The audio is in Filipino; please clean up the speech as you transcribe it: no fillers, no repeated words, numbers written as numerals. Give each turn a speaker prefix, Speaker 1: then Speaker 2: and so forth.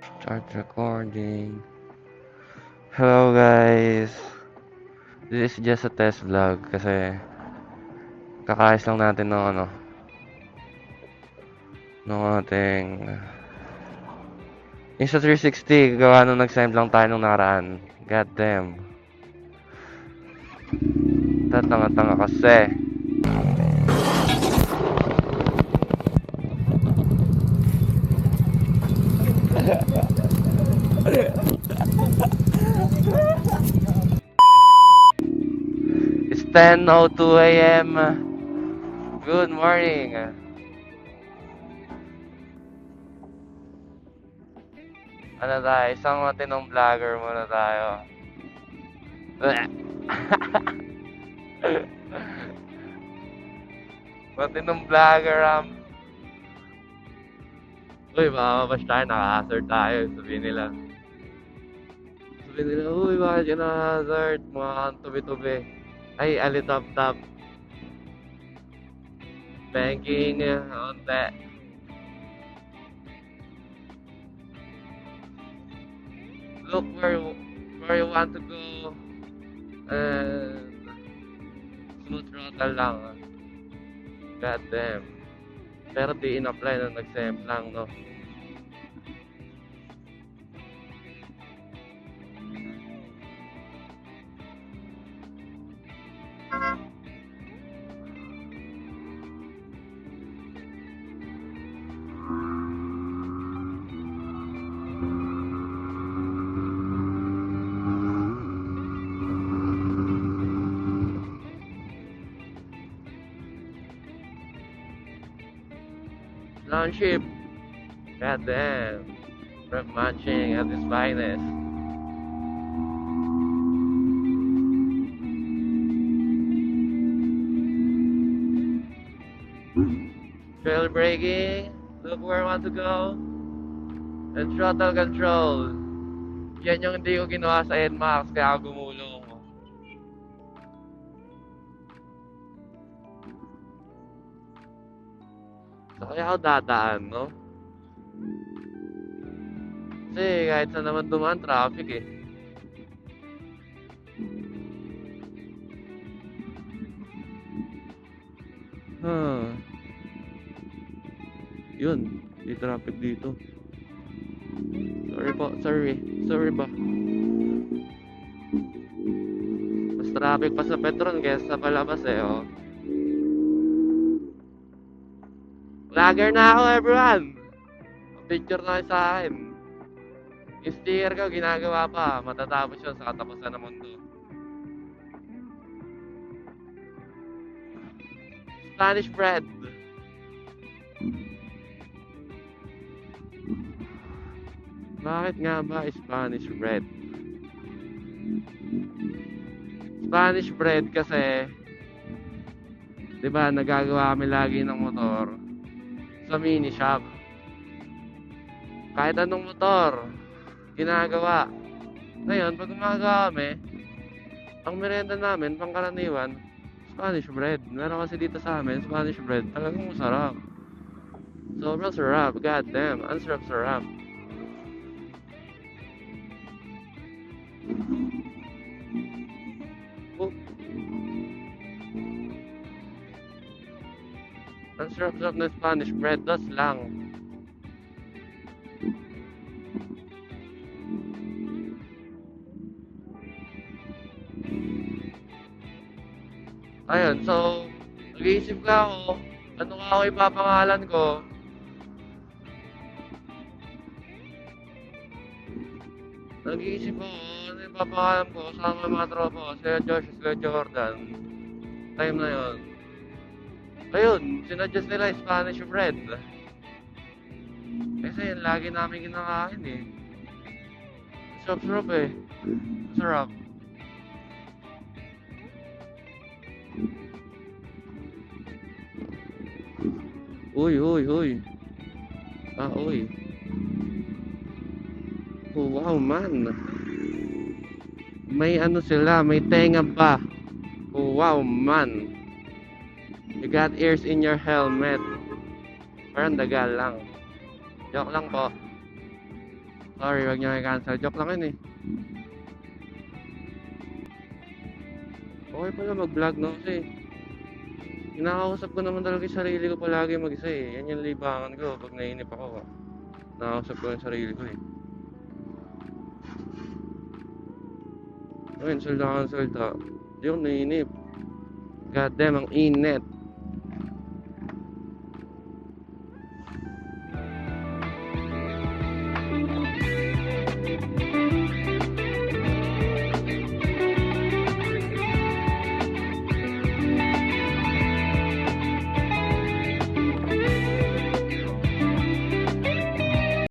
Speaker 1: Start recording. Hello guys. This is just a test vlog kasi kakayos lang natin ng ng ating Insta 360 gawa nung nag-send lang tayo nung nakaraan. God damn. Tatanga-tanga kasi. It's 10:02 a.m. Good morning. Ano tayo? Isang matinong vlogger muna tayo. Matinong vlogger Uy, makabash tayo, naka-hazard tayo. Sabihin nila, uy, bakit ka na-hazard? Mga kang tubi-tubi. Ay, alitap-tap. Banking, onte. Look where you want to go. And smooth throttle lang. God damn. Pero di in-apply na nag-semp lang, no? Township. God damn. Rep matching at its finest. Trail braking. Look where I want to go. And throttle control. Yan yung hindi ko ginawa sa NMAX kaya ako gumulong. So kaya ako dadaan, no? Kasi kahit saan naman dumaan, traffic eh. Yun, di traffic dito. Sorry po, sorry ba? Mas traffic pa sa Petron kaysa sa palabas eh, oh. Vlogger na ako, everyone! Picture na kayo sa akin. Yung sticker ko, ginagawa pa. Matatapos yun sa katapusan ng mundo. Spanish bread. Bakit nga ba Spanish bread? Spanish bread kasi, di ba, nagagawa kami lagi ng motor sa mini shop. Kahit anong motor, ginagawa. Ngayon, pag gumagawa kami, ang merienda namin, pangkaraniwan, Spanish bread. Meron kasi dito sa amin, Spanish bread. Talagang masarap. Sobrang sarap. God damn, ang sarap-sarap. Ang sarap-sarap na Spanish bread. Das lang. Ayun, so, nag-iisip ka ako, ano nga ako ipapangalan ko? Nag-iisip ako, ano ipapangalan ko? Kasama mga tropa ko, sila Josh, sila Jordan. Time na yun. Ayun, sinadjust nila Spanish bread. Kasi yun, lagi namin kinakain eh. Sarap-sarap eh. Sarap. Uy. Uy. Oh, wow, man. May ano sila, may tenga pa. Oh, wow, man. You got ears in your helmet. Parang dagal lang. Joke lang po. Sorry, wag niyo i-cancel. Joke lang yun eh. Okay pala mag-vlog no kasi kinakausap ko naman talaga yung sarili ko palagi mag-isa eh. Yan yung libangan ko pag naiinip ako. Nakakausap ko yung sarili ko eh. Ayun, salta. Di ako naiinip. God damn, ang init.